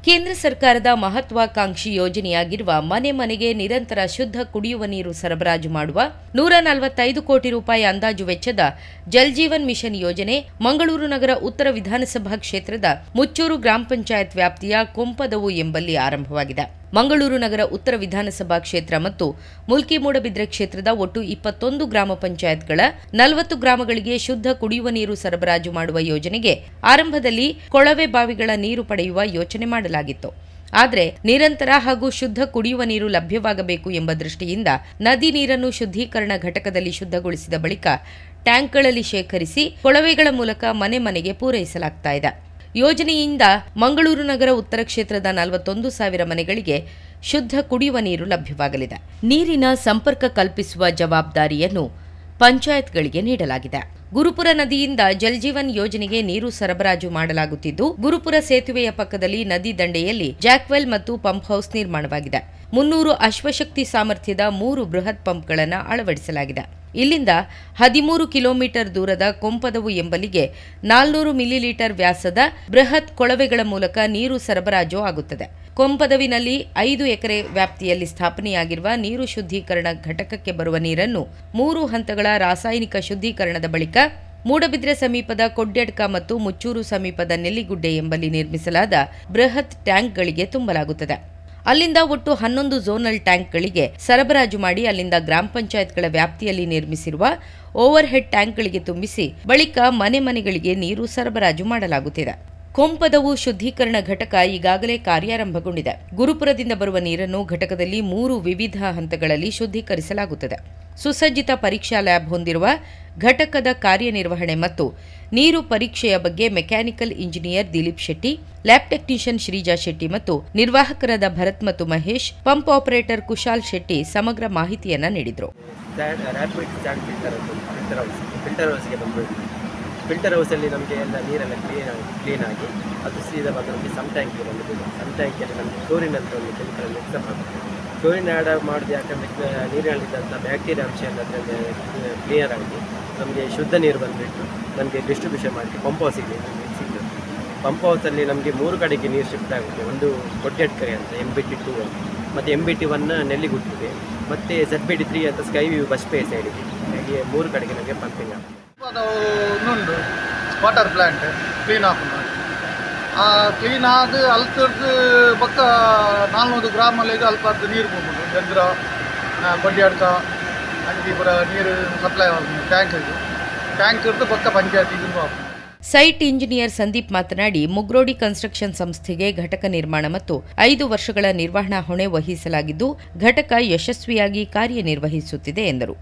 ಕೇಂದ್ರ ಸರ್ಕಾರದ ಮಹತ್ವಾಕಾಂಕ್ಷಿ ಯೋಜನೆಯಾಗಿರುವ ಮನೆ ಮನೆಗೆ ನಿರಂತರ ಶುದ್ಧ ಕುಡಿಯುವ ನೀರು ಸರಬರಾಜು ಮಾಡುವ 145 ಕೋಟಿ ರೂಪಾಯಿ ಅಂದಾಜು ವೆಚ್ಚದ ಜಲ್ ಜೀವನ್ ಮಿಷನ್ ಯೋಜನೆ ಮಂಗಳೂರು ನಗರ ಉತ್ತರ ವಿಧಾನಸಭಾ ಕ್ಷೇತ್ರದ ಮುಚ್ಚೂರು ಗ್ರಾಮ ಪಂಚಾಯತ್ ವ್ಯಾಪ್ತಿಯ ಕೊಂಪದವು ಎಂಬಲ್ಲಿ ಆರಂಭವಾಗಿದೆ. ಮಂಗಳೂರು ನಗರ ಉತ್ತರ ವಿಧಾನಸಭಾ ಕ್ಷೇತ್ರ ಮತ್ತು ಮುಲ್ಕಿ ಮೂಡಬಿದ್ರೆ ಕ್ಷೇತ್ರದ ಒಟ್ಟು 21 ಗ್ರಾಮ ಪಂಚಾಯತ್ಗಳ 40 ಗ್ರಾಮಗಳಿಗೆ ಶುದ್ಧ ಕುಡಿಯುವ ನೀರು ಸರಬರಾಜು ಮಾಡುವ ಯೋಜನೆಗೆ ಆರಂಭದಲ್ಲಿ ಕೊಳವೆ ಬಾವಿಗಳ ನೀರು ಪಡೆಯುವ ಯೋಚನೆ ಮಾಡಲಾಗಿತ್ತು. ಆದರೆ ನಿರಂತರ ಹಾಗೂ ಶುದ್ಧ ಕುಡಿಯುವ ನೀರು ಲಭ್ಯವಾಗಬೇಕು ಎಂಬ ದೃಷ್ಟಿಯಿಂದ ನದಿ ನೀರನ್ನು ಶುದ್ಧೀಕರಣ ಘಟಕದಲ್ಲಿ ಶುದ್ಧಗೊಳಿಸಿದ ಬಳಿಕ ಟ್ಯಾಂಕ್ಗಳಲ್ಲಿ ಶೇಖರಿಸಿ ಕೊಳವೆಗಳ ಮೂಲಕ ಮನೆ ಮನೆಗೆ ಪೂರೈಸಲಾಗುತ್ತಿದೆ. ಯೋಜನೆಯಿಂದ ಮಂಗಳೂರು ನಗರ ಉತ್ತರ ಕ್ಷೇತ್ರದ 41,000 ಮನೆಗಳಿಗೆ ಶುದ್ಧ ಕುಡಿಯುವ ನೀರು ಲಭ್ಯವಾಗಲಿದೆ. ನೀರಿನ ಸಂಪರ್ಕ ಕಲ್ಪಿಸುವ ಜವಾಬ್ದಾರಿಯನ್ನು ಪಂಚಾಯತ್ಗಳಿಗೆ ನೀಡಲಾಗಿದೆ. ಗುರುಪುರ ನದಿಯಿಂದ ಜಲ್ ಜೀವನ್ ಯೋಜನೆಗೆ ನೀರು ಸರಬರಾಜು ಮಾಡಲಾಗುತ್ತಿದ್ದು, ಗುರುಪುರ ಸೇತುವೆಯ ಪಕ್ಕದಲ್ಲಿ ನದಿ ದಂಡೆಯಲ್ಲಿ ಜಾಕ್ವೆಲ್ ಮತ್ತು ಪಂಪ್ ಹೌಸ್ ನಿರ್ಮಾಣವಾಗಿದೆ. 300 ಅಶ್ವಶಕ್ತಿ ಸಾಮರ್ಥ್ಯದ 3 ಬೃಹತ್ ಪಂಪ್ಗಳನ್ನು ಅಳವಡಿಸಲಾಗಿದೆ. ಇಲ್ಲಿಂದ 13 ಕಿಲೋಮೀಟರ್ ದೂರದ ಕೊಂಪದವು ಎಂಬಲ್ಲಿಗೆ 400 ಮಿಲಿಲೀಟರ್ ವ್ಯಾಸದ ಬೃಹತ್ ಕೊಳವೆಗಳ ಮೂಲಕ ನೀರು ಸರಬರಾಜು ಆಗುತ್ತದೆ. ಕೊಂಪದವಿನಲ್ಲಿ 5 ಎಕರೆ ವ್ಯಾಪ್ತಿಯಲ್ಲಿ ಸ್ಥಾಪನೆಯಾಗಿರುವ ನೀರು ಶುದ್ಧೀಕರಣ ಘಟಕಕ್ಕೆ ಬರುವ ನೀರನ್ನು 3 ಹಂತಗಳ ರಾಸಾಯನಿಕ ಶುದ್ಧೀಕರಣದ ಬಳಿಕ ಮೂಡಬಿದ್ರೆ ಸಮೀಪದ ಕೊಡ್ಯಡ್ಕ ಮತ್ತು ಮುಚ್ಚೂರು ಸಮೀಪದ ನೆಲ್ಲಿಗುಡ್ಡೆ ಎಂಬಲ್ಲಿ ನಿರ್ಮಿಸಲಾದ ಬೃಹತ್ ಟ್ಯಾಂಕ್ಗಳಿಗೆ ತುಂಬಲಾಗುತ್ತದೆ. ಅಲ್ಲಿಂದ ಒಟ್ಟು 11 ಝೋನಲ್ ಟ್ಯಾಂಕ್ಗಳಿಗೆ ಸರಬರಾಜು ಮಾಡಿ ಅಲ್ಲಿಂದ ಗ್ರಾಮ ಪಂಚಾಯತ್ಗಳ ವ್ಯಾಪ್ತಿಯಲ್ಲಿ ನಿರ್ಮಿಸಿರುವ ಓವರ್ ಹೆಡ್ ಟ್ಯಾಂಕ್ಗಳಿಗೆ ತುಂಬಿಸಿ ಬಳಿಕ ಮನೆ ಮನೆಗಳಿಗೆ ನೀರು ಸರಬರಾಜು ಮಾಡಲಾಗುತ್ತಿದೆ. ಕೊಂಪದವು ಶುದ್ಧೀಕರಣ ಘಟಕ ಈಗಾಗಲೇ ಕಾರ್ಯಾರಂಭಗೊಂಡಿದೆ. ಗುರುಪುರದಿಂದ ಬರುವ ನೀರನ್ನು ಘಟಕದಲ್ಲಿ 3 ವಿವಿಧ ಹಂತಗಳಲ್ಲಿ ಶುದ್ಧೀಕರಿಸಲಾಗುತ್ತದೆ. ಸುಸಜ್ಜಿತ ಪರೀಕ್ಷಾ ಲ್ಯಾಬ್ ಹೊಂದಿರುವ ಘಟಕದ ಕಾರ್ಯನಿರ್ವಹಣೆ ಮತ್ತು ನೀರು ಪರೀಕ್ಷೆಯ ಬಗ್ಗೆ mechanical engineer Dilip Shetty, lab technician Sreeja Shetty ಮತ್ತು ನಿರ್ವಾಹಕರಾದ ಭರತ್ ಮತ್ತು ಮಹೇಶ್, ಪಂಪ್ ಆಪರೇಟರ್ ಕುಶಾಲ್ ಶೆಟ್ಟಿ ಸಮಗ್ರ ಮಾಹಿತಿಯನ್ನ ನೀಡಿದರು. ಫಿಲ್ಟರ್ ಹೌಸಲ್ಲಿ ನಮಗೆ ಎಲ್ಲ ನೀರೆಲ್ಲ ಕ್ಲೀನ್ ಆಗಿ ಅದು ಸೀದಾ ಬಂದು ನಮಗೆ ಸಮ್ ಟ್ಯಾಂಕಿಗೆ ಬಂದಿದೆ. ಸಮ್ ಟ್ಯಾಂಕಿಯಲ್ಲಿ ನಮಗೆ ಕ್ಲೋರಿನ್ ಅಂತ ಒಂದು ಕೆಮಿಕಲ್ ಮಿಕ್ಸಪ್ ಆಗುತ್ತೆ. ಕ್ಲೋರಿನ್ ಆ್ಯಡ್ ಮಾಡೋದು ಯಾಕಂದರೆ ನೀರಿನಲ್ಲಿದ್ದಂಥ ಬ್ಯಾಕ್ಟೀರಿಯಾ ಅಂಶ ಎಲ್ಲ ಅದರಲ್ಲಿ ಕ್ಲಿಯರ್ ಆಗಿ ನಮಗೆ ಶುದ್ಧ ನೀರು ಬಂದುಬಿಟ್ಟು ನಮಗೆ ಡಿಸ್ಟ್ರಿಬ್ಯೂಷನ್ ಮಾಡಿ ಪಂಪ್ ಹೌಸಿಗೆ ಸಿಗ್ತದೆ. ಪಂಪ್ ಹೌಸಲ್ಲಿ ನಮಗೆ 3 ಕಡೆಗೆ ನೀರು ಶಿಫ್ಟ್ ಆಗುತ್ತೆ. ಒಂದು ಕೊಡ್ಯಡ್ಕರೆ ಅಂತ MBT2 ಅಂತ, ಮತ್ತು MBT1 ನೆಲ್ಲಿಗುಡ್ಡಿಗೆ, ಮತ್ತು ZBT3 ಅಂತ ಸ್ಕೈ ವ್ಯೂ ಬಸ್ಪೇ ಸೈಡಿಗೆ, ಹೀಗೆ 3 ಕಡೆಗೆ ನಮಗೆ ಪಂಪಿಂಗ್ ಆಗುತ್ತೆ. ಇನ್ನೊಂದು ವಾಟರ್ ಪ್ಲಾಂಟ್ ಕ್ಲೀನ್ ಹಾಕೋಣ. ಕ್ಲೀನ್ ಆದ ಅಲ್ತದ್ದು ಪಕ್ಕ 400 ಗ್ರಾಮಲ್ಲಿಗೆ ಅಲ್ಪದ್ದು ನೀರು ಹೋಗ್ಬೋದು. ಎದ್ರ ಬಡ್ಡಿಯಾಡ್ಕ ಅಂಗಿ ಕೂಡ ನೀರು ಸಪ್ಲೈ ಆಗೋದು ಟ್ಯಾಂಕ್ ಇರ್ದು ಪಕ್ಕ ಪಂಚಾಯತಿಗೂ ಹಾಕೋದು. ಸೈಟ್ ಇಂಜಿನಿಯರ್ ಸಂದೀಪ್ ಮಾತನಾಡಿ, ಮುಗ್ರೋಡಿ ಕನ್ಸ್ಟ್ರಕ್ಷನ್ ಸಂಸ್ಥೆಗೆ ಘಟಕ ನಿರ್ಮಾಣ ಮತ್ತು 5 ವರ್ಷಗಳ ನಿರ್ವಹಣಾ ಹೊಣೆ ವಹಿಸಲಾಗಿದ್ದು, ಘಟಕ ಯಶಸ್ವಿಯಾಗಿ ಕಾರ್ಯನಿರ್ವಹಿಸುತ್ತಿದೆ ಎಂದರು.